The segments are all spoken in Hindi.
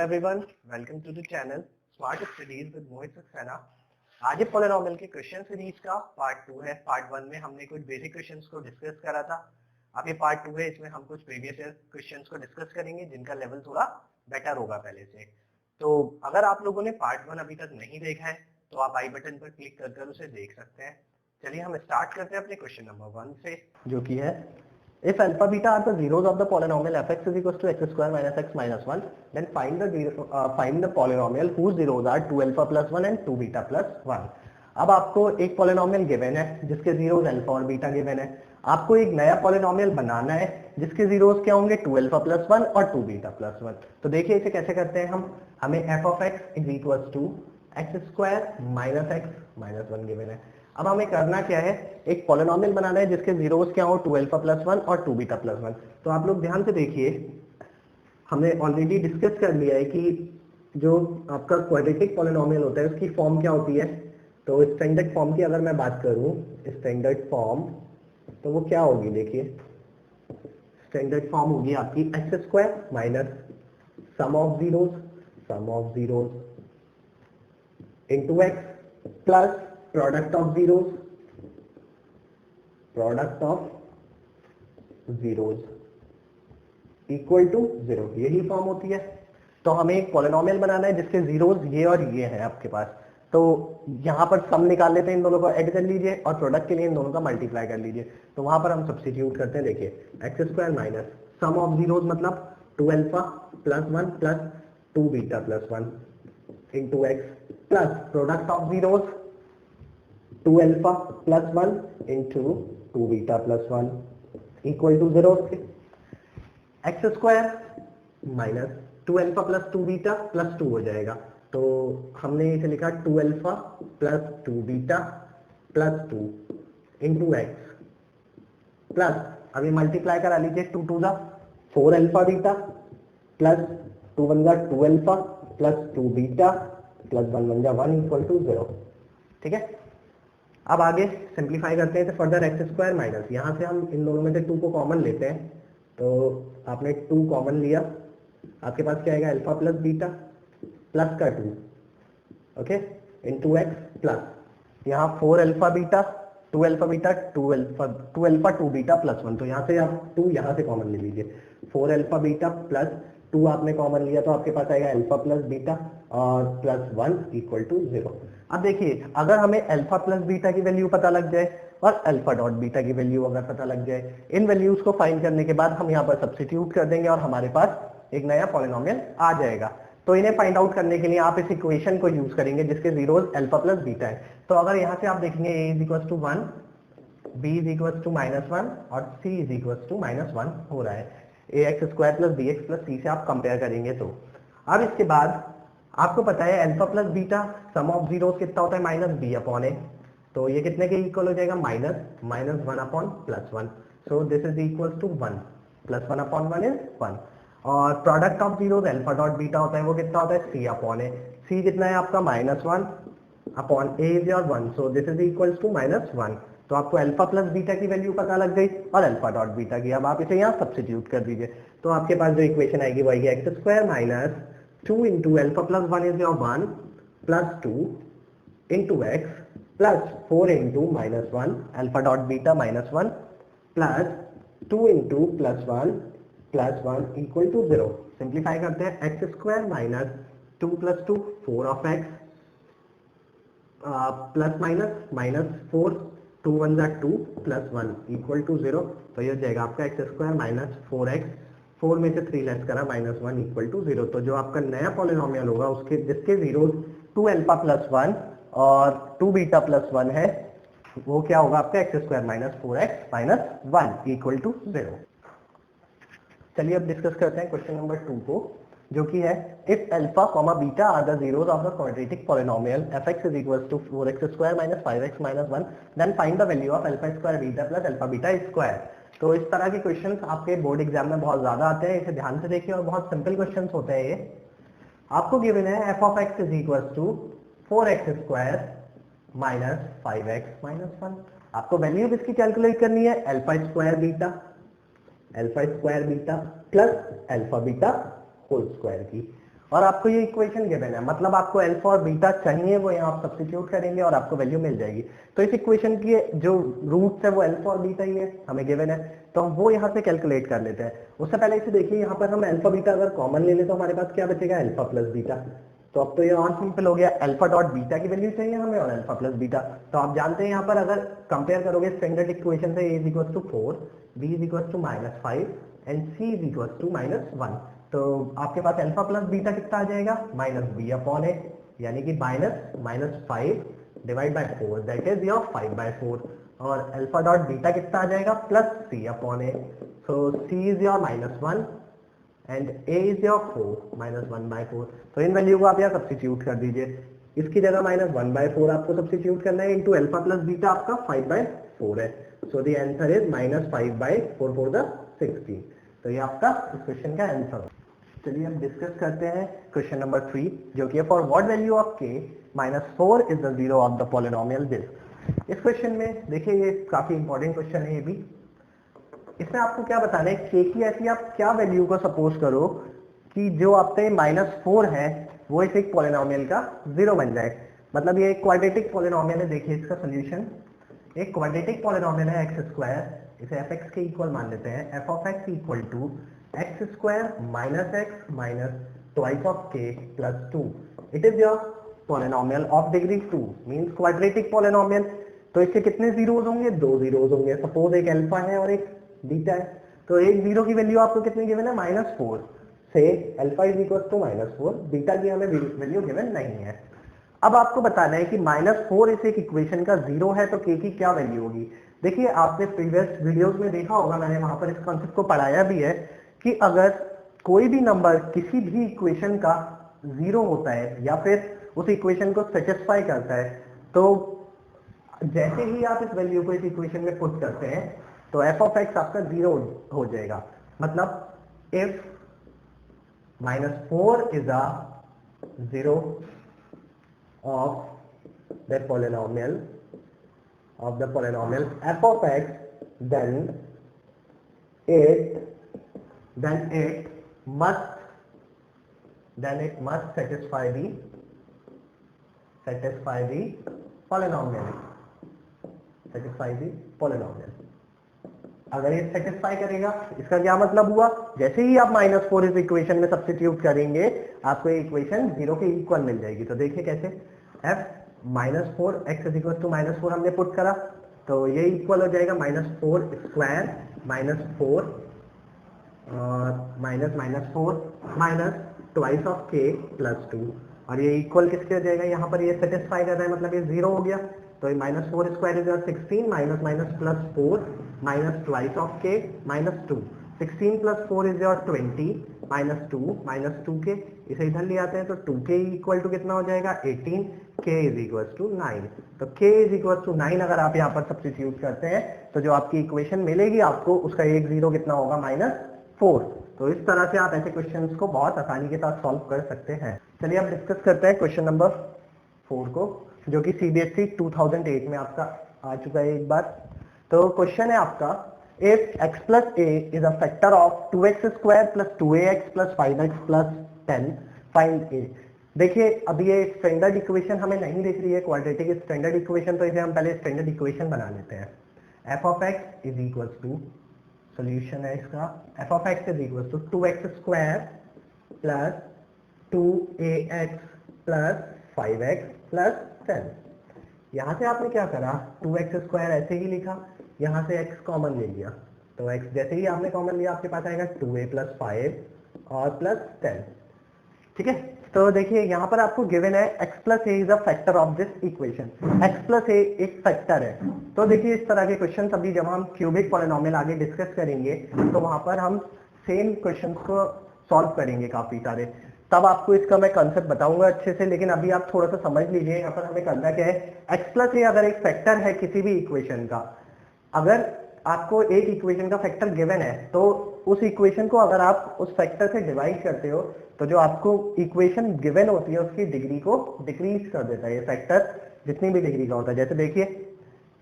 everyone, welcome to the channel Smart Studies with Mohit Saxena। आज ये पॉलिनोमियल के क्वेश्चन सीरीज का पार्ट 2 है। पार्ट 1 में हमने कुछ बेसिक क्वेश्चंस को डिस्कस करा था। अब ये पार्ट 2 है, इसमें हम कुछ प्रीवियस ईयर क्वेश्चंस को डिस्कस करेंगे जिनका लेवल थोड़ा बेटर होगा पहले से। तो अगर आप लोगों ने पार्ट 1 अभी तक नहीं देखा है तो आप आई बटन पर क्लिक कर उसे देख सकते हैं। चलिए हम स्टार्ट करते हैं अपने क्वेश्चन नंबर 1 से, जो कि है if alpha beta are the zeros of the polynomial fx is equals to x square minus x minus 1, then find the polynomial whose zeros are 2 alpha plus 1 and 2 beta plus 1। अब आपको एक पॉलिनोमियल गिवन है जिसके जीरोस अल्फा और बीटा गिवन है। आपको एक नया पॉलिनोमियल बनाना है जिसके जीरोस क्या होंगे 2 अल्फा प्लस 1 और 2 बीटा प्लस 1। तो देखिए इसे कैसे करते हैं हम। हमें f of x is equals to x square minus X minus 1 given है। अब हमें करना क्या है, एक पॉलिनोमियल बनाना है जिसके जीरोस क्या हो 2 अल्फा प्लस 1 और 2 बीटा प्लस 1। तो आप लोग ध्यान से देखिए, हमने ऑलरेडी डिस्कस कर लिया है कि जो आपका क्वाड्रेटिक पॉलिनोमियल होता है उसकी फॉर्म क्या होती है। तो स्टैंडर्ड फॉर्म की अगर मैं बात करूं, स्टैंडर्ड फॉर्म तो वो क्या होगी, देखिए स्टैंडर्ड फॉर्म होगी आपकी X square minus sum of zeros into X plus product of zeros equal to 0, यही फॉर्म होती है। तो हमें एक पॉलिनोमियल बनाना है जिसके जीरोस ये और ये हैं आपके पास। तो यहां पर सम निकाल लेते हैं, इन दोनों को ऐड कर लीजिए और प्रोडक्ट के लिए इन दोनों का मल्टीप्लाई कर लीजिए। तो वहां पर हम सब्स्टिट्यूट करते हैं। देखिए X square minus sum of zeros मतलब 2 alpha plus 1 plus 2 beta plus 1 into X plus product of zeros 2 alpha plus 1 into 2 beta plus 1 equal to 0। X square minus 2 alpha plus 2 beta plus 2 हो जाएगा। तो हमने इसे लिखा 2 alpha plus 2 beta plus 2 into X plus, अभी मल्टीप्लाई करा लीजिए, 2 टू जा 4 अल्फा बीटा प्लस 2 वन जा 2 alpha plus 2 beta plus 1 one जा 1 इक्वल टू 0। ठीक है, अब आगे सिंप्लीफाई करते हैं। तो फर्दर एक्स स्क्वायर माइनस, यहाँ से हम इन दोनों में से 2 को कॉमन लेते हैं। तो आपने 2 कॉमन लिया, आपके पास क्या आएगा अल्फा प्लस बीटा प्लस का 2 ओके इंटू एक्स प्लस यहाँ 4 alpha beta 2 alpha beta 2 alpha 2 beta plus 1। तो यहाँ से आप 2 यहाँ से कॉमन ले लीजिए, 4 अल्फा बीटा प्लस 2 आपने कॉमन लिया तो आपके पास आएगा अल्फा प्लस बीटा और प्लस 1 इक्वल टू 0। अब देखिए अगर हमें अल्फा प्लस बीटा की वैल्यू पता लग जाए और अल्फा डॉट बीटा की वैल्यू अगर पता लग जाए, इन वैल्यूज को फाइंड करने के बाद हम यहाँ पर सब्स्टिट्यूट कर देंगे और हमारे पास एक नया पॉलिनोमियल आ जाएगा। तो इन्हें फाइंड आउट करने के लिए आप इस इक्वेशन को यूज करेंगे जिसके जीरोस अल्फा प्लस बीटा है। तो अगर यहाँ से आप देखेंगे a is equal to 1, b is equal to -1 और c इज इक्वल टू -1 हो रहा है। ax square plus bx plus c से आप कंपेयर करेंगे। तो अब इसके बाद आपको पता है alpha plus beta some of zeros कितना होता है माइनस b अपॉन a। तो ये कितने के इक्वल हो जाएगा minus 1 upon plus 1। So this is equal to 1 plus 1 upon 1 is 1। और product of zeros alpha dot beta होता है वो कितना होता है c अपॉन a। c कितना है आपका -1 upon a is your 1। So this is equal to -1। तो आपको अल्फा प्लस बीटा की वैल्यू पता लग गई और अल्फा डॉट बीटा की। अब आप इसे यहाँ सब्स्टिट्यूट कर दीजिए। तो आपके पास जो इक्वेशन आएगी वो आएगी X square minus 2 into alpha plus 1 is your 1 plus 2 into X plus 4 into -1 alpha dot beta -1 plus 2 into plus 1 equal to 0। Simplify करते हैं, X square minus 2 plus 2 4 of X plus minus 4 2 one जा 2 प्लस 1 इक्वल टू 0। तो ये हो जाएगा आपका एक्स स्क्वायर माइनस 4x, 4 में से 3 लेस करा -1 इक्वल टू 0। तो जो आपका नया पॉलिनोमियल होगा उसके जिसके जीरोस 2 अल्फा प्लस 1 और 2 बीटा प्लस 1 है वो क्या होगा आपका X square minus 4x minus 1 equal to 0। चलिए अब डिस्कस करते हैं क्वेश्चन नंबर 2 को, जो कि है if alpha comma beta are the zeros of the quadratic polynomial fx is equal to 4x square minus 5x minus 1 then find the value of alpha square beta plus alpha beta square. तो इस तरह के क्वेश्चंस आपके बोर्ड एग्जाम में बहुत ज्यादा आते हैं, इसे ध्यान से देखिए और बहुत सिंपल क्वेश्चंस होते हैं ये। आपको गिवन है f of x is equal to 4x square minus 5x minus 1। आपको वैल्यू इसकी कैलकुलेट करनी है alpha square beta plus alpha beta whole square की। और आपको ये इक्वेशन गिवन है, मतलब आपको अल्फा और बीटा चाहिए, वो यहाँ आप सब्स्टिट्यूट करेंगे और आपको वैल्यू मिल जाएगी। तो इस इक्वेशन की जो रूट्स है वो अल्फा और बीटा ही है, हमें गिवन है, तो हम वो यहाँ से कैलकुलेट कर लेते हैं। उससे पहले इसे देखिए, यहाँ पर हम अल्फा बीटा अगर कॉमन ले लें तो हमारे पास क्या बचेगा, अल्फा प्लस बीटा। तो अब तो ये और सिंपल हो गया, अल्फा डॉट बीटा की वैल्यू चाहिए हमें और अल्फा प्लस बीटा। तो आप जानते हैं यहाँ पर अगर कंपेयर करोगे स्टैंडर्ड इक्वेशन से, a is equal to 4, b is equal to -5 and c is equal to -1, तो आपके पास अल्फा प्लस बीटा कितना आ जाएगा, -b/a, यानी कि -5 divide by 4 that is your 5/4, और अल्फा डॉट बीटा कितना आ जाएगा, +c/a, so c is your -1 and a is your 4 -1/4। तो इन वैल्यू को आप यहाँ सब्स्टिट्यूट कर दीजिए, इसकी जगह -1/4 आपको सब्स्टिट्यूट करना है, इंटू अल्फा प्लस बीटा आपका 5/4 है, so the answer is -5/4 4 the 16। तो ये आपका इस क्वेश्चन का आंसर है। चलिए हम डिस्कस करते हैं क्वेश्चन नंबर 3, जो कि for what value of k -4 is the zero of the polynomial this. इस क्वेश्चन में देखिए, ये काफी इंपॉर्टेंट क्वेश्चन है ये भी। इसमें आपको क्या बताना है, k की ऐसी आप क्या वैल्यू को सपोज करो कि जो आपके -4 है वो इस एक पॉलिनोमियल का जीरो बन जाए। मतलब ये एक क्वाड्रेटिक पॉलिनोमियल है। देखिए इसका सोल्यूशन, एक क्वाड्रेटिक पॉलिनोमियल है x², इसे fx के इक्वल मान लेते हैं, f of x equal to x² minus x minus twice of k plus 2। It is your polynomial of degree 2, means quadratic polynomial. तो इसके कितने जीरोज होंगे, 2 जीरोज होंगे। सपोज एक अल्फा है और एक बीटा है, तो एक जीरो की वैल्यू आपको कितनी गिवन है, -4 से alpha is equal to -4, beta की हमें वैल्यू गिवन नहीं है। अब आपको बताना है कि -4 इस एक इक्वेशन का जीरो है, तो k की क्या वैल्यू होगी। देखिए आपने प्रीवियस वीडियोस में देखा होगा, मैंने वहां पर इस कॉन्सेप्ट को पढ़ाया भी है कि अगर कोई भी नंबर किसी भी इक्वेशन का जीरो होता है या फिर उस इक्वेशन को सेटिस्फाई करता है, तो जैसे ही आप इस वैल्यू को इस इक्वेशन में पुट करते हैं तो f of x आपका जीरो हो जाएगा। मतलब if -4 is a zero of the polynomial f of x, then it must satisfy the polynomial, अगर ये सेटिस्फाई करेगा, इसका क्या मतलब हुआ, जैसे ही आप -4 इस इक्वेशन में सब्स्टिट्यूट करेंगे आपको ये इक्वेशन जीरो के इक्वल मिल जाएगी। तो देखिए कैसे, f -4 x is equal to -4 हमने पुट करा, तो ये इक्वल हो जाएगा -4² -4 minus twice of k plus 2, और ये इक्वल किसके हो जाएगा, यहाँ पर ये सेटिस्फाई कर रहा है, मतलब ये जीरो हो गया। तो -4² is 16 minus plus 4 minus twice of k -2, 16 plus 4 is your 20 minus 2k, इसे इधर ले आते हैं तो 2k इक्वल टू कितना हो जाएगा 18, k इज इक्वल टू 9। तो k इज इक्वल टू 9 अगर आप यहाँ पर सब्स्टिट्यूट करते हैं तो जो आपकी इक्वेशन मिलेगी आपको, उसका एक जीरो कितना होगा, -4। तो इस तरह से आप ऐसे क्वेश्चंस को बहुत आसानी के साथ सॉल्व कर सकते हैं। चलिए अब डिस्कस करते हैं क्वेश्चन नंबर 4 को, जो कि CBSE 2008 में आपका आ चुका है एक बार। तो क्वेश्चन है आपका, if x plus a is a factor of 2x² plus 2ax plus 5x plus 10, find a। देखिए अब ये स्टैंडर्ड इक्वेशन हमें नहीं दिख रही है, क्वाड्रेटिक स्टैंडर्ड इक्वेशन, तो इसे हम पहले स्टैंडर्ड इक्वेशन बना लेते हैं। f of x is equal to, solution है इसका, f of x is equal to 2x² plus 2ax plus 5x plus 10। यहाँ से आपने क्या करा, 2x² ऐसे ही लिखा, यहाँ से x कॉमन ले लिया, तो x जैसे ही आपने कॉमन लिया आपके पास आएगा 2a प्लस 5 और प्लस 10। ठीक है, तो देखिए यहाँ पर आपको गिवन है x plus a is a factor of this equation, x plus a एक फैक्टर है। तो देखिए इस तरह के क्वेश्चन अभी जब हम क्यूबिक पॉलिनोमियल आगे डिस्कस करेंगे तो वहां पर हम सेम क्वेश्चन को सॉल्व करेंगे काफी सारे, तब आपको इसका मैं कंसेप्ट बताऊंगा अच्छे से। लेकिन अभी आप थोड़ा सा समझ लीजिए, यहाँ पर हमें करना क्या है, x प्लस a अगर एक फैक्टर है किसी भी इक्वेशन का, अगर आपको एक इक्वेशन का फैक्टर गिवन है तो उस इक्वेशन को अगर आप उस फैक्टर से डिवाइड करते हो तो जो आपको इक्वेशन गिवन होती है उसकी डिग्री को डिक्रीज कर देता है ये फैक्टर, जितनी भी डिग्री का होता है। जैसे देखिए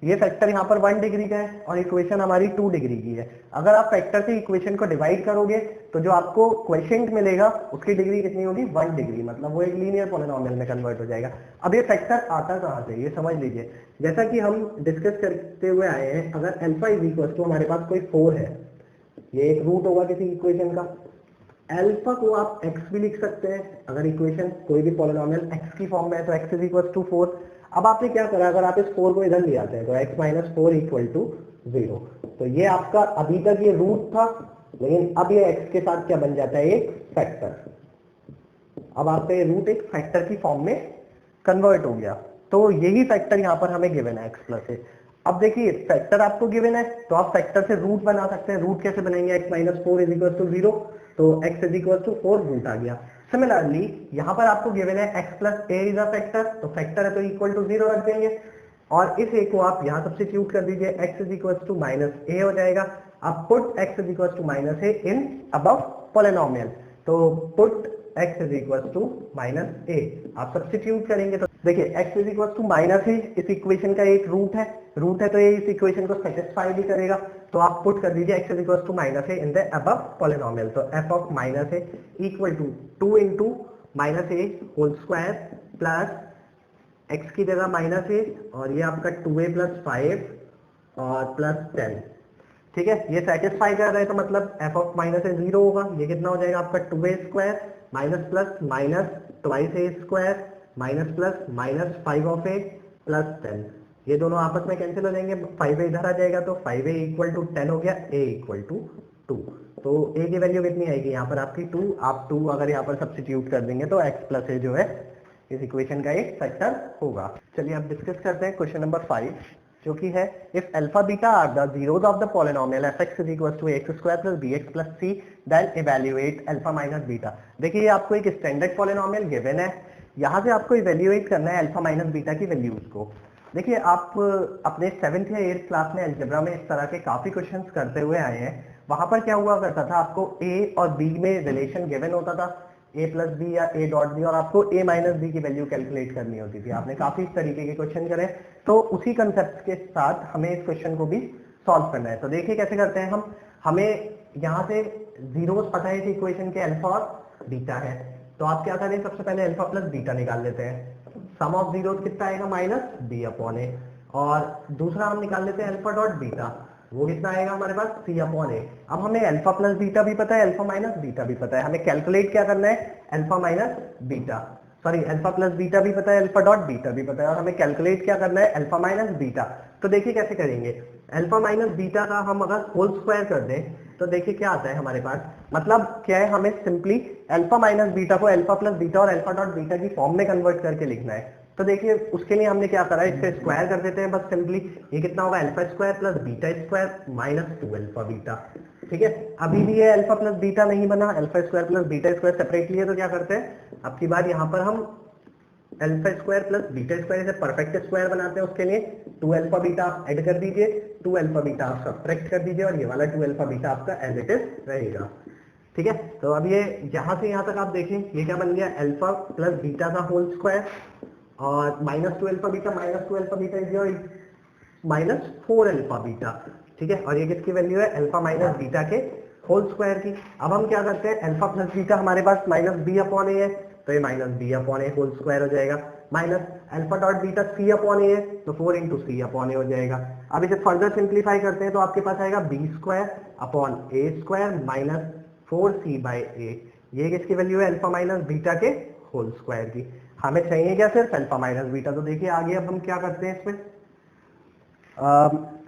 ये फैक्टर यहाँ पर 1 डिग्री का है और इक्वेशन हमारी 2 डिग्री की है। अगर आप फैक्टर से इक्वेशन को डिवाइड करोगे तो जो आपको क्वोशिएंट मिलेगा उसकी डिग्री कितनी होगी, 1 डिग्री, मतलब वो एक लीनियर पॉलिनोमियल में कन्वर्ट हो जाएगा। अब ये फैक्टर आता कहाँ से, ये समझ लीजिए। जैसा कि हम डिस्कस करते हुए आए हैं, अगर अल्फा इज इक्वल टू हमारे पास कोई 4 है, ये एक रूट होगा किसी इक्वेशन का, अल्फा को आप x भी लिख सकते हैं। अगर इक्वेशन कोई भी पॉलिनोमियल x की फॉर्म में है तो x इज इक्वल टू 4। अब आपने क्या करा, अगर आप इस 4 को इधर ले आते हैं तो x माइनस 4 इक्वल टू 0। तो ये आपका अभी तक ये रूट था, लेकिन अब ये x के साथ क्या बन जाता है, एक फैक्टर। अब आपका ये रूट एक फैक्टर की फॉर्म में कन्वर्ट हो गया। तो यही फैक्टर यहाँ पर हमें गिवन है x प्लस ए। अब देखिए फैक्टर आपको गिवन है तो आप फैक्टर से रूट बना सकते हैं। रूट कैसे बनेंगे, x minus 4 is equal to 0, तो x is equal to 4 root आ गया। सिमिलरली यहाँ पर आपको गिवन है x plus a is a factor, तो फैक्टर है तो इक्वल टू 0 रख देंगे और इस a को आप यहाँ सब्स्टिट्यूट कर दीजिए, x is equal to minus a हो जाएगा। अब put x is equal to minus A in above polynomial, तो put x is equal to minus a आप सब्स्टिट्यूट करेंगे तो देखिए x is equal to minus a इस इक्वेशन का एक रूट है, तो ये इस इक्वेशन को सेटिस्फाई भी करेगा। तो आप पुट कर दीजिए x is equal to minus A in the above polynomial, तो f of minus A equal to 2 into minus A whole square plus x की जगह माइनस ए और ये आपका 2a प्लस 5 और प्लस 10। ठीक है, ये सेटिस्फाई कर रहे हैं तो मतलब f ऑफ माइनस ए 0 होगा। ये कितना हो जाएगा आपका 2a square minus plus minus twice A square minus plus minus 5 of A plus 10। ये दोनों आपस में कैंसिल हो जाएंगे, 5a इधर आ जाएगा तो 5a इक्वल टू 10 हो गया, a इक्वल टू 2। तो a की वैल्यू कितनी आएगी यहाँ पर आपकी 2। आप 2 अगर यहाँ पर सब्स्टिट्यूट कर देंगे तो x प्लस ए जो है इस इक्वेशन का एक फैक्टर होगा। चलिए अब डिस्कस करते हैं क्वेश्चन नंबर 5, जो कि है if alpha beta are the zeros of the polynomial fx is equal to x square plus bx plus c then evaluate alpha minus beta. देखिए ये आपको एक स्टैंडर्ड पॉलिनोमियल गिवन है, यहाँ से आपको इवैल्यूएट करना है अल्फा माइनस बीटा की वैल्यूज को। देखिए आप अपने 7th या 8th क्लास में अलजेब्रा में इस तरह के काफी क्वेश्चंस करते हुए आए हैं। वहां पर क्या हुआ करता था, आपको a और b में रिलेशन गिवन होता था, a प्लस बी या a डॉट बी, और आपको a माइनस बी की वैल्यू कैलकुलेट करनी होती थी। आपने काफी इस तरीके के क्वेश्चन करे, तो उसी कंसेप्ट के साथ हमें इस क्वेश्चन को भी सॉल्व करना है। तो देखिए कैसे करते हैं हम। हमें यहाँ से जीरोस पता है कि इक्वेशन के अल्फा और बीटा है, तो आप क्या करें, सबसे पहले अल्फा प्लस बीटा निकाल लेते हैं। सम ऑफ जीरोस कितना आएगा, माइनस बी अपॉन ए, और दूसरा हम निकाल लेते हैं अल्फा डॉट बीटा, वो कितना आएगा हमारे पास, सी अपॉन ए। अब हमें अल्फा प्लस बीटा भी पता है, अल्फा माइनस बीटा भी पता है, हमें कैलकुलेट क्या करना है, alpha minus beta, sorry alpha plus beta भी पता है, अल्फा डॉट बीटा भी पता है, और हमें कैलकुलेट क्या करना है, अल्फा माइनस बीटा। तो देखिए कैसे करेंगे, अल्फा माइनस बीटा का हम अगर होल स्क्वायर कर दें तो देखिए क्या आता है हमारे पास, मतलब क्या है, हमें सिंपली अल्फा माइनस बीटा को अल्फा प्लस बीटा और अल्फा डॉट बीटा की फॉर्म में कन्वर्ट करके लिखना है। तो देखिए उसके लिए हमने क्या करा है, इससे स्क्वायर कर देते हैं बस सिंपली। ये कितना होगा, alpha square plus beta square minus 2 alpha beta. ठीक है, अभी भी ये अल्फा प्लस बीटा नहीं बना, alpha square plus beta square separately है, तो क्या करते हैं, अब की बार यहाँ पर हम alpha square plus beta square से परफेक्ट स्क्वायर बनाते हैं। उसके लिए 2 अल्फा बीटा आप ऐड कर दीजिए, 2 अल्फा बीटा आप सब्ट्रैक्ट कर दीजिए, और ये वाला 2 अल्फा बीटा आपका एज इट इज रहेगा। ठीक है, तो अब ये यहाँ से यहाँ तक आप देखें, ये क्या बन गया, अल्फा प्लस बीटा का होल स्क्वायर और minus 2 alpha beta, minus 2 alpha beta is your minus 4 alpha beta. ठीक है, और ये किसकी वैल्यू है, अल्फा माइनस बीटा के होल स्क्वायर की। अब हम क्या करते हैं, अल्फा प्लस बीटा हमारे पास माइनस बी अपॉन ए है, तो ये माइनस बी अपॉन ए होल स्क्वायर हो जाएगा, माइनस अल्फा डॉट बीटा सी अपॉन ए है, तो 4 इंटू सी अपॉन ए हो जाएगा। अब इसे फर्दर सिंप्लीफाई करते हैं तो आपके पास आएगा b square upon a square minus 4c by a. ये किसकी वैल्यू है, अल्फा माइनस बीटा के होल स्क्वायर की। हमें चाहिए क्या, सिर्फ अल्फा माइनस बीटा। तो देखिए आगे अब हम क्या करते हैं, इसमें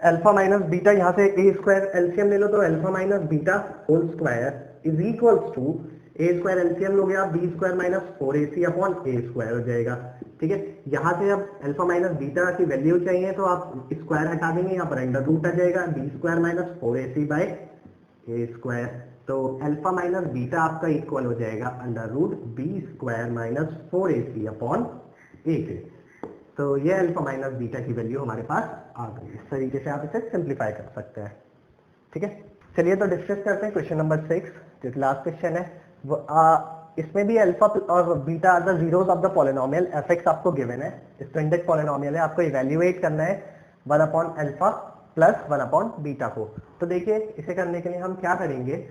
अल्फा माइनस बीटा, यहाँ से ए स्क्वायर एलसीएम ले लो, तो alpha minus beta whole square is equals to a square LCM लोगे आप, b square minus 4ac upon a square हो जाएगा। ठीक है, यहाँ से अब अल्फा माइनस बीटा की वैल्यू चाहिए तो आप स्क्वायर हटा देंगे, यहाँ पर अंडर रूट आ जाएगा, b square minus 4ac by a square. तो अल्फा माइनस बीटा आपका इक्वल हो जाएगा under root b square minus 4ac upon a के। तो ये अल्फा माइनस बीटा की वैल्यू हमारे पास आ गई। इस तरीके से आप इसे सिंप्लीफाई कर सकते हैं। ठीक है, चलिए तो डिस्कस करते हैं क्वेश्चन नंबर 6, जो लास्ट क्वेश्चन है। इसमें भी अल्फा और beta are the zeros of the polynomial, f x आपको गिवन है, स्टैंडर्ड पॉलिनोमियल है, आपको इवैल्यूएट करना है 1 upon alpha plus 1 upon beta को। तो देखिए इसे करने के लिए हम क्या करेंगे,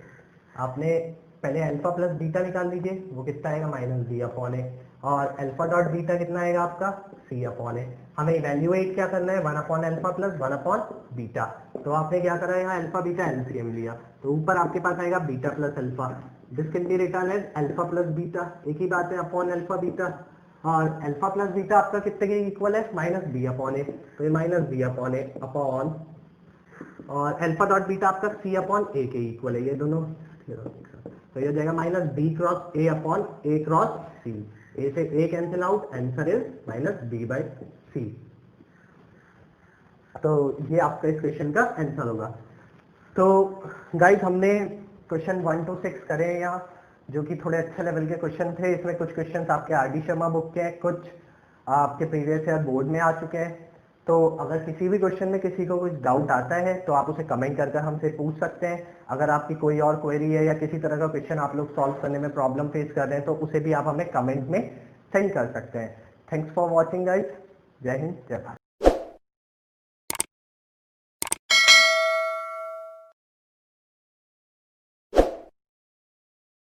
आपने पहले अल्फा प्लस बीटा निकाल लीजिए, वो कितना आएगा माइनस बी अपॉन ए, और अल्फा डॉट बीटा कितना आएगा आपका सी अपॉन ए। हमें इवेल्युएट क्या करना है 1 upon alpha plus 1 upon beta. तो आपने क्या करा है यहाँ अल्फा बीटा एलसीएम लिया, तो ऊपर आपके पास आएगा beta plus alpha, this can be written as alpha plus beta, एक ही बात है अपॉन अल्फा बीटा, और अल्फा प्लस बीटा आपका कितने के इक्वल है माइनस बी अपॉन ए, तो ये माइनस बी अपॉन ए अपॉन, और अल्फा डॉट बीटा आपका सी अपॉन ए के इक्वल है, ये दोनों तो ये हो जाएगा minus B cross A upon A cross C, A से A cancel out, answer is minus B by C. तो ये आपका इस क्वेश्चन का आंसर होगा। तो गाइस हमने क्वेश्चन 1 to 6 करे हैं यहाँ, जो कि थोड़े अच्छे लेवल के क्वेश्चन थे। इसमें कुछ क्वेश्चन आपके आर.डी. शर्मा बुक के हैं, कुछ आपके प्रीवियस ईयर बोर्ड में आ चुके हैं। तो अगर किसी भी क्वेश्चन में किसी को कुछ डाउट आता है तो आप उसे कमेंट कर हमसे पूछ सकते हैं। अगर आपकी कोई और क्वेरी है या किसी तरह का क्वेश्चन आप लोग सॉल्व करने में प्रॉब्लम फेस कर रहे हैं तो उसे भी आप हमें कमेंट में सेंड कर सकते हैं। थैंक्स फॉर वॉचिंग गाइस, जय हिंद जय भारत।